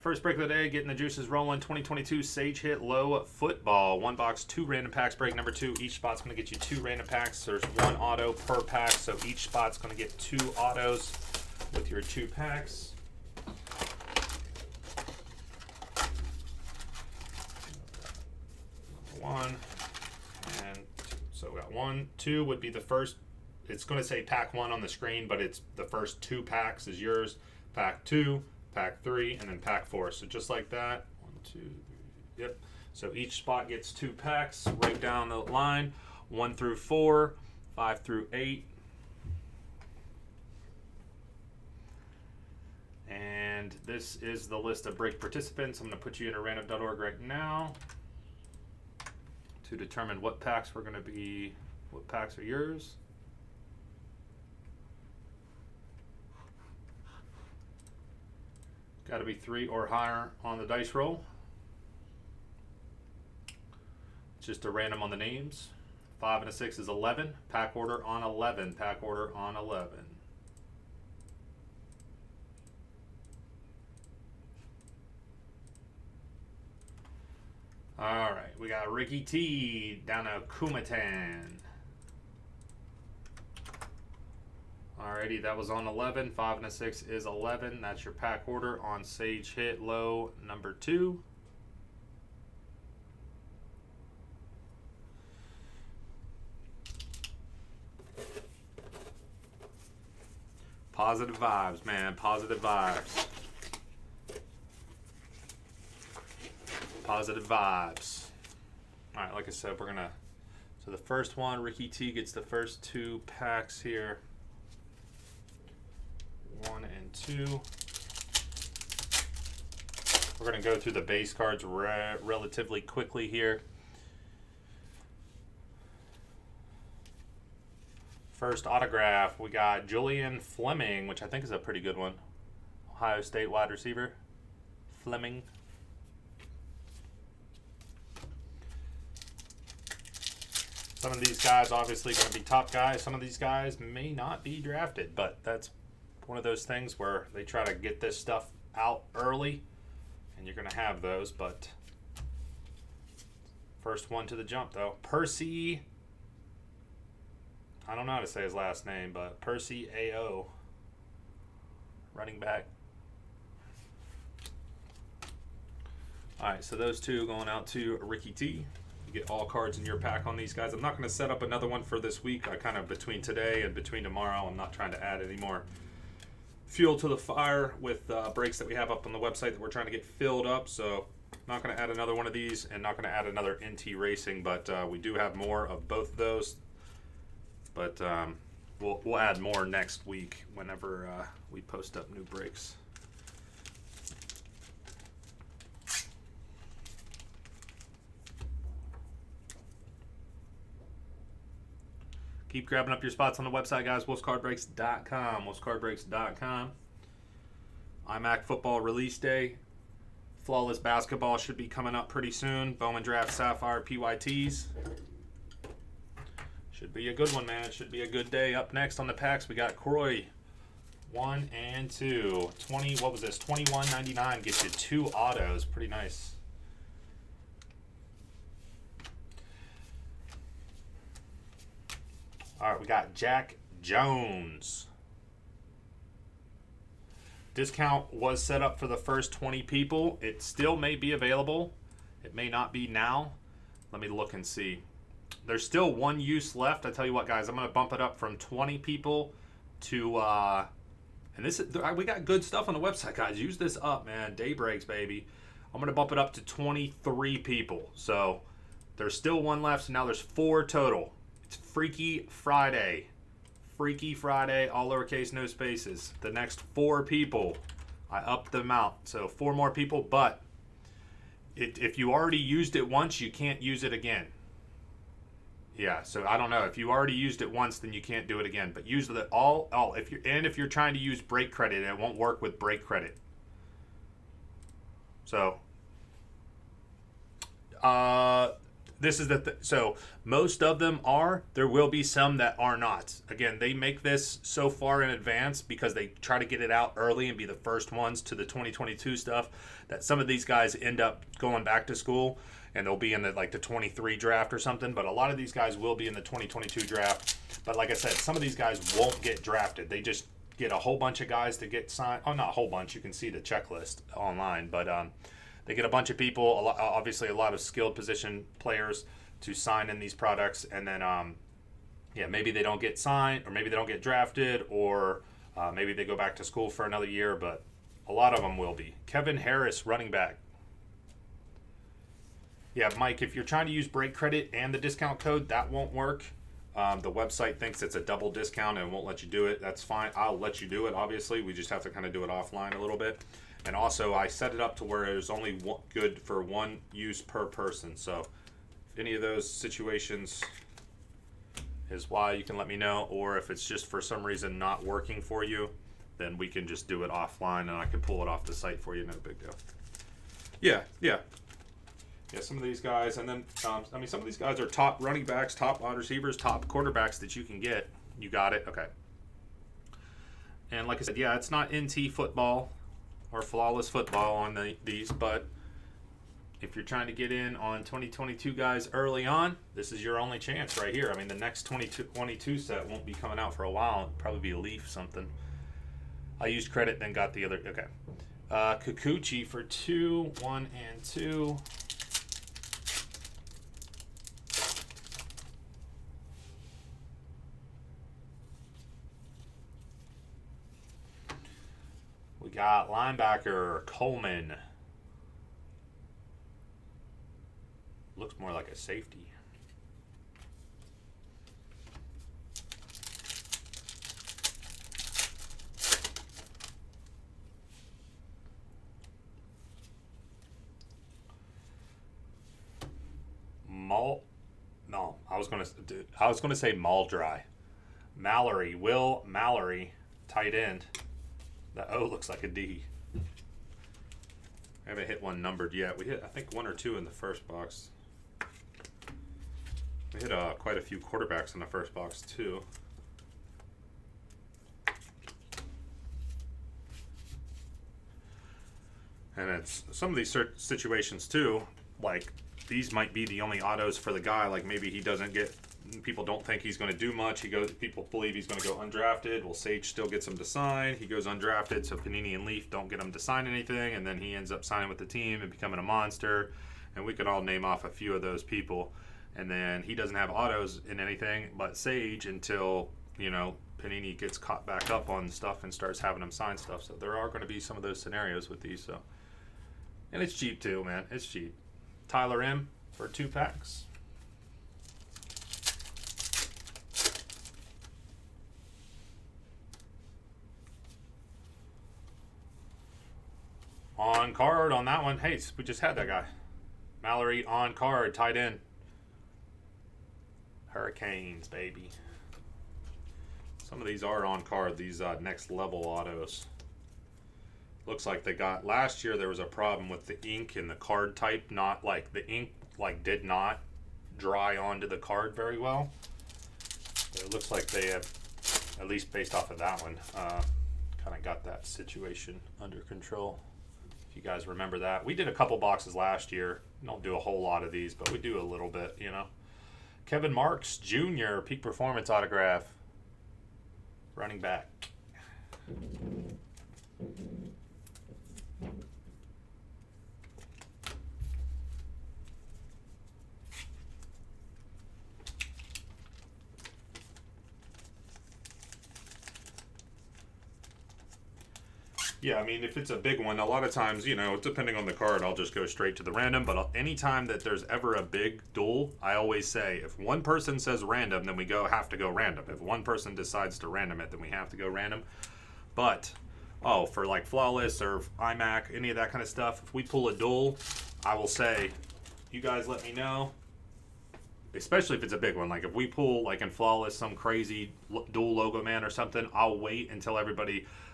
First break of the day, getting the juices rolling. 2022 Sage Hit Low Football. One box, 2 random packs. Break number 2. Each spot's going to get you 2 random packs. There's 1 auto per pack, so each spot's going to get 2 autos with your 2 packs. Number 1 and 2. So we got 1, 2 would be the first. It's going to say pack 1 on the screen, but it's the first 2 packs is yours. Pack 2. Pack 3, and then pack 4. So just like that. 1, 2, 3. Yep. So each spot gets 2 packs right down the line. 1 through 4, 5 through 8. And this is the list of break participants. I'm going to put you in a random.org right now to determine what packs we're going to be, what packs are yours. Got to be 3 or higher on the dice roll. Just a random on the names. 5 and a 6 is 11. Pack order on 11. Pack order on 11. All right, we got Ricky T down to Kumatan. Alrighty, that was on 11. 5 and a 6 is 11. That's your pack order on Sage Hit Low number 2. Positive vibes, man. Positive vibes. Positive vibes. Alright, like I said, we're going to... So the first one, Ricky T gets the first 2 packs here. 1 and 2. We're going to go through the base cards relatively quickly here. First autograph, we got Julian Fleming, which I think is a pretty good one. Ohio State wide receiver. Fleming. Some of these guys obviously going to be top guys. Some of these guys may not be drafted, but that's one of those things where they try to get this stuff out early, and you're going to have those. But first one to the jump, though. Percy, I don't know how to say his last name, but Percy A.O., running back. All right, so those 2 going out to Ricky T. You get all cards in your pack on these guys. I'm not going to set up another one for this week. I kind of, between today and between tomorrow, I'm not trying to add any more fuel to the fire with breaks that we have up on the website that we're trying to get filled up. So not going to add another one of these and not going to add another NT Racing, but we do have more of both of those. But we'll add more next week whenever we post up new breaks. Keep grabbing up your spots on the website, guys. WolfsCardBreaks.com. WolfsCardBreaks.com. iMac football release day. Flawless basketball should be coming up pretty soon. Bowman Draft Sapphire PYTs. Should be a good one, man. It should be a good day. Up next on the packs, we got Croy. 1 and 2. 20. What was this? $21.99 gets you 2 autos. Pretty nice. All right, we got Jack Jones. Discount was set up for the first 20 people. It still may be available. It may not be now. Let me look and see. There's still 1 use left. I tell you what, guys, I'm going to bump it up from 20 people to, and this is, we got good stuff on the website, guys. Use this up, man. Day breaks, baby. I'm going to bump it up to 23 people. So there's still 1 left. So now there's 4 total. It's Freaky Friday. Freaky Friday, all lowercase, no spaces. The next 4 people, I upped them out. So 4 more people, but if you already used it once, you can't use it again. Yeah, so I don't know. If you already used it once, then you can't do it again. But use it all. If you're trying to use break credit, it won't work with break credit. So this is so most of them are. There will be some that are not. Again, they make this so far in advance because they try to get it out early and be the first ones to the 2022 stuff, that some of these guys end up going back to school and they'll be in the 23 draft or something. But a lot of these guys will be in the 2022 draft. But like I said, some of these guys won't get drafted. They just get a whole bunch of guys to get signed. Oh, not a whole bunch. You can see the checklist online, but they get a bunch of people, obviously a lot of skilled position players to sign in these products, and then maybe they don't get signed, or maybe they don't get drafted, or maybe they go back to school for another year, but a lot of them will be. Kevin Harris, running back. Yeah, Mike, if you're trying to use break credit and the discount code, that won't work. The website thinks it's a double discount and won't let you do it. That's fine. I'll let you do it, obviously. We just have to kind of do it offline a little bit. And also, I set it up to where it was only good for one use per person. So, if any of those situations is why, you can let me know. Or if it's just for some reason not working for you, then we can just do it offline and I can pull it off the site for you. No big deal. Yeah. Some of these guys, and then some of these guys are top running backs, top wide receivers, top quarterbacks that you can get. You got it, okay. And like I said, yeah, it's not NT football or flawless football on these, but if you're trying to get in on 2022 guys early on, this is your only chance right here. I mean, the next 2022 set won't be coming out for a while. It'll probably be a Leaf something. I used credit, then got the other. Okay. Kikuchi for 2, 1, and 2. We got linebacker Coleman. Looks more like a safety. I was gonna say Maldry. Mallory, Will Mallory, tight end. The O looks like a D. I haven't hit one numbered yet. We hit, I think, 1 or 2 in the first box. We hit quite a few quarterbacks in the first box, too. And it's some of these situations, too, like these might be the only autos for the guy. Like maybe he doesn't get, people don't think he's going to do much. People believe he's going to go undrafted. Well, Sage still gets him to sign. He goes undrafted, so Panini and Leaf don't get him to sign anything, and then he ends up signing with the team and becoming a monster. And we could all name off a few of those people. And then he doesn't have autos in anything but Sage until, Panini gets caught back up on stuff and starts having him sign stuff. So there are going to be some of those scenarios with these. So, and it's cheap too, man. It's cheap. Tyler M for 2 packs. On card on that one. Hey, we just had that guy. Mallory on card, tight end. Hurricanes, baby. Some of these are on card, these next level autos. Looks like they got, last year there was a problem with the ink in the card type, not like the ink did not dry onto the card very well. But it looks like they have, at least based off of that one, kind of got that situation under control. If you guys remember that. We did a couple boxes last year. Don't do a whole lot of these, but we do a little bit, Kevin Marks Jr., peak performance autograph. Running back. Yeah, I mean, if it's a big one, a lot of times, depending on the card, I'll just go straight to the random. But anytime that there's ever a big duel, I always say, if one person says random, then we have to go random. If one person decides to random it, then we have to go random. But, for like Flawless or iMac, any of that kind of stuff, if we pull a duel, I will say, you guys let me know. Especially if it's a big one. Like if we pull, like in Flawless, some crazy dual logo man or something, I'll wait until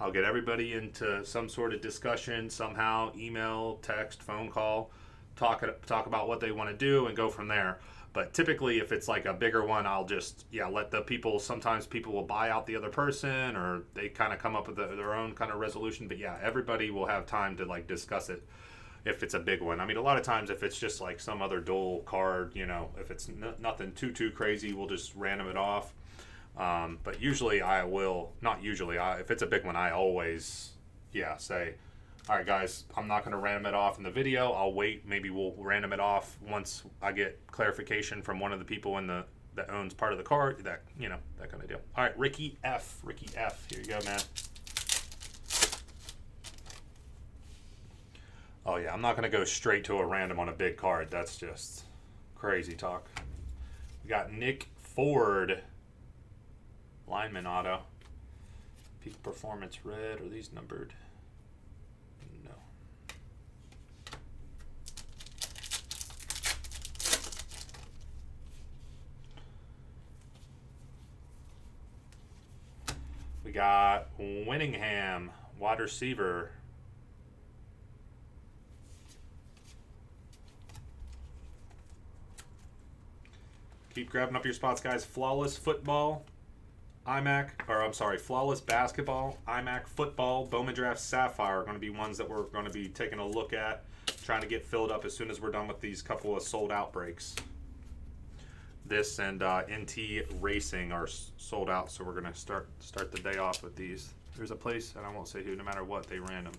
I'll get everybody into some sort of discussion somehow, email, text, phone call, talk about what they want to do and go from there. But typically, if it's like a bigger one, I'll just let the people. Sometimes people will buy out the other person, or they kind of come up with their own kind of resolution. But yeah, everybody will have time to like discuss it if it's a big one. I mean, a lot of times if it's just like some other dual card, if it's nothing too crazy, we'll just random it off. But usually I will not usually. If it's a big one, I always say, all right, guys, I'm not going to random it off in the video. I'll wait. Maybe we'll random it off once I get clarification from one of the people that owns part of the card. That kind of deal. All right, Ricky F. Here you go, man. Oh yeah, I'm not going to go straight to a random on a big card. That's just crazy talk. We got Nick Ford, lineman auto. Peak Performance red. Are these numbered? No. We got Winningham, wide receiver. Keep grabbing up your spots, guys. Flawless Football, Flawless Basketball, iMac Football, Bowman Draft Sapphire are going to be ones that we're going to be taking a look at, trying to get filled up as soon as we're done with these couple of sold out breaks. This and NT Racing are sold out, so we're going to start the day off with these. There's a place, and I won't say who, no matter what, they random.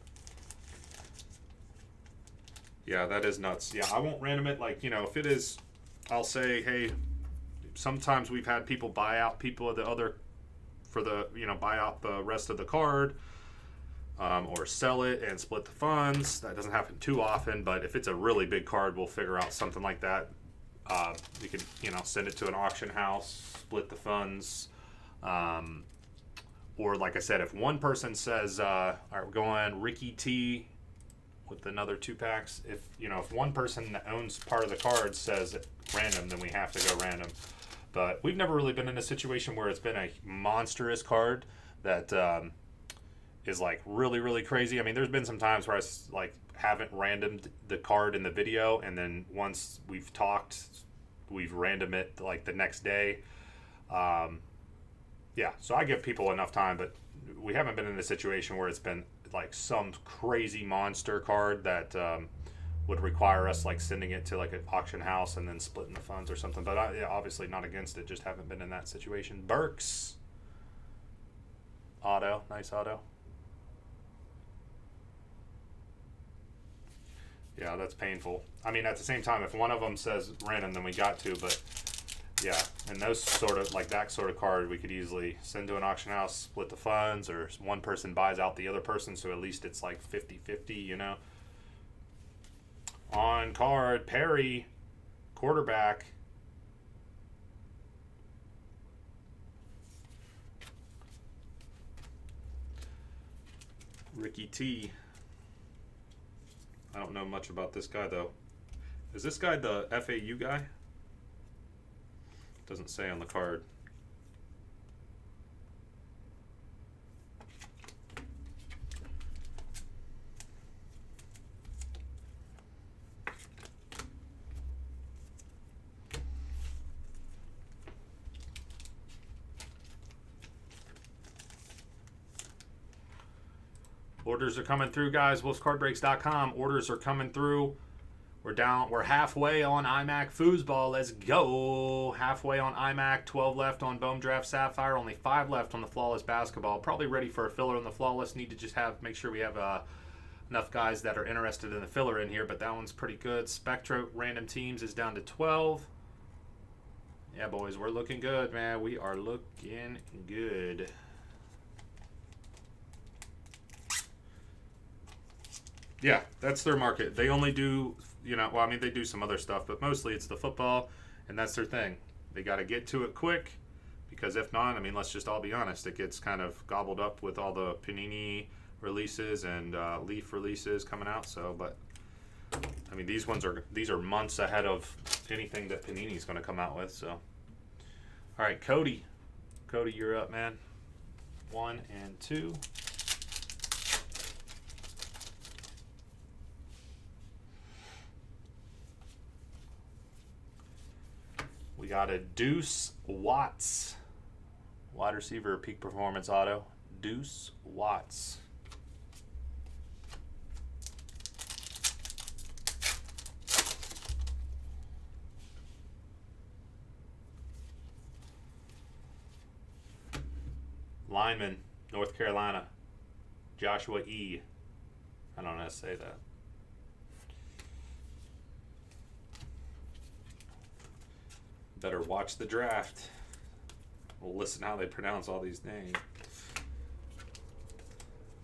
Yeah, that is nuts. Yeah, I won't random it. Like, if it is, I'll say, hey, sometimes we've had people buy out people of the other buy out the rest of the card, or sell it and split the funds. That doesn't happen too often, but if it's a really big card, we'll figure out something like that. We can, send it to an auction house, split the funds, or like I said, if one person says, all right, we're going Ricky T with another 2-packs. If one person that owns part of the card says random, then we have to go random. But we've never really been in a situation where it's been a monstrous card that is like really, really crazy. I mean, there's been some times where I like haven't randomed the card in the video, and then once we've talked, we've random it like the next day. So I give people enough time, but we haven't been in a situation where it's been like some crazy monster card that would require us like sending it to like an auction house and then splitting the funds or something. But obviously not against it, just haven't been in that situation. Burks auto, nice auto. Yeah, that's painful. I mean, at the same time, if one of them says random, then we got to, but yeah, and those that sort of card, we could easily send to an auction house, split the funds, or one person buys out the other person, so at least it's like 50-50, On card, Perry, quarterback. Ricky T. I don't know much about this guy, though. Is this guy the FAU guy? Doesn't say on the card. Orders are coming through, guys. WolfsCardBreaks.com. Orders are coming through. We're halfway on iMac Foosball. Let's go. Halfway on iMac. 12 left on Bowman Draft Sapphire. Only 5 left on the Flawless Basketball. Probably ready for a filler on the Flawless. Need to just make sure we have enough guys that are interested in the filler in here, but that one's pretty good. Spectra Random Teams is down to 12. Yeah, boys, we're looking good, man. We are looking good. Yeah, that's their market. They only do, they do some other stuff, but mostly it's the football, and that's their thing. They got to get to it quick, because if not, let's just all be honest, it gets kind of gobbled up with all the Panini releases and Leaf releases coming out. So, but these are months ahead of anything that Panini's going to come out with. So, all right, Cody, you're up, man. 1 and 2. got a Deuce Watts. Wide receiver, peak performance auto. Deuce Watts. Lineman, North Carolina. Joshua E. I don't know how to say that. Better watch the draft. We'll listen how they pronounce all these names.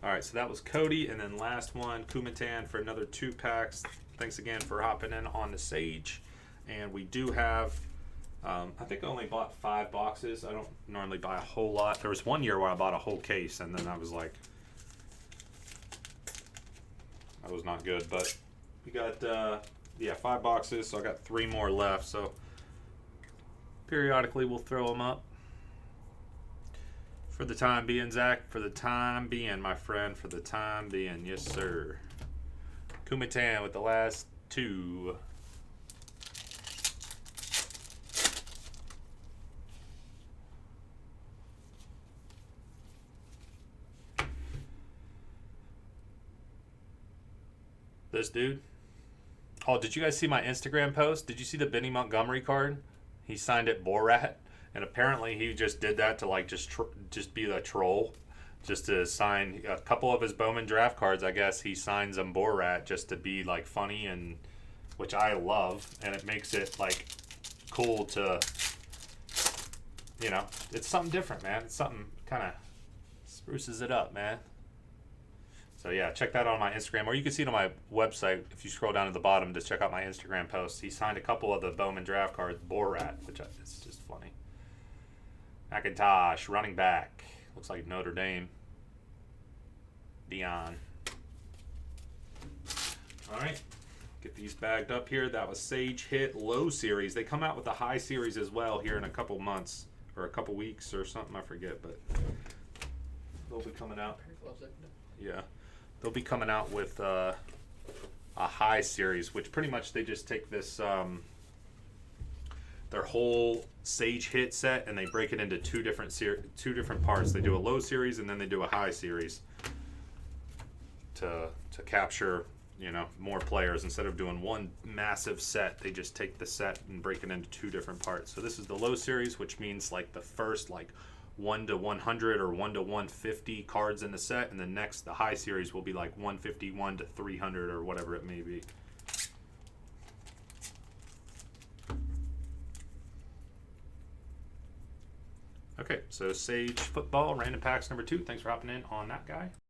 All right, so that was Cody, and then last one, Kumitan for another 2 packs. Thanks again for hopping in on the Sage. And we do have, I think I only bought 5 boxes. I don't normally buy a whole lot. There was one year where I bought a whole case, and then I was like, that was not good. But we got, 5 boxes, so I got 3 more left. So periodically we'll throw them up. For the time being, Zach. For the time being, my friend. For the time being. Yes, sir. Kumitan with the last 2. This dude. Oh, did you guys see my Instagram post? Did you see the Benny Montgomery card? He signed it Borat. And apparently he just did that to like just be the troll, just to sign a couple of his Bowman draft cards. I guess he signs them Borat just to be like funny, and which I love, and it makes it like cool to, you know, it's something different, man. It's something kind of spruces it up, man. So yeah, check that out on my Instagram, or you can see it on my website if you scroll down to the bottom to check out my Instagram posts. He signed a couple of the Bowman draft cards Borat, which is just funny. McIntosh, running back. Looks like Notre Dame. Dion. All right. Get these bagged up here. That was Sage Hit Low Series. They come out with a high series as well here in a couple months. Or a couple weeks or something. I forget. But they'll be coming out. Yeah. They'll be coming out with a high series, which pretty much they just take this... their whole Sage Hit set, and they break it into two different parts. They do a low series and then they do a high series to capture, you know, more players. Instead of doing one massive set, they just take the set and break it into 2 different parts. So this is the low series, which means like the first like 1 to 100 or 1 to 150 cards in the set, and the high series will be like 151 to 300 or whatever it may be. Okay, so Sage Football, random packs number 2. Thanks for hopping in on that guy.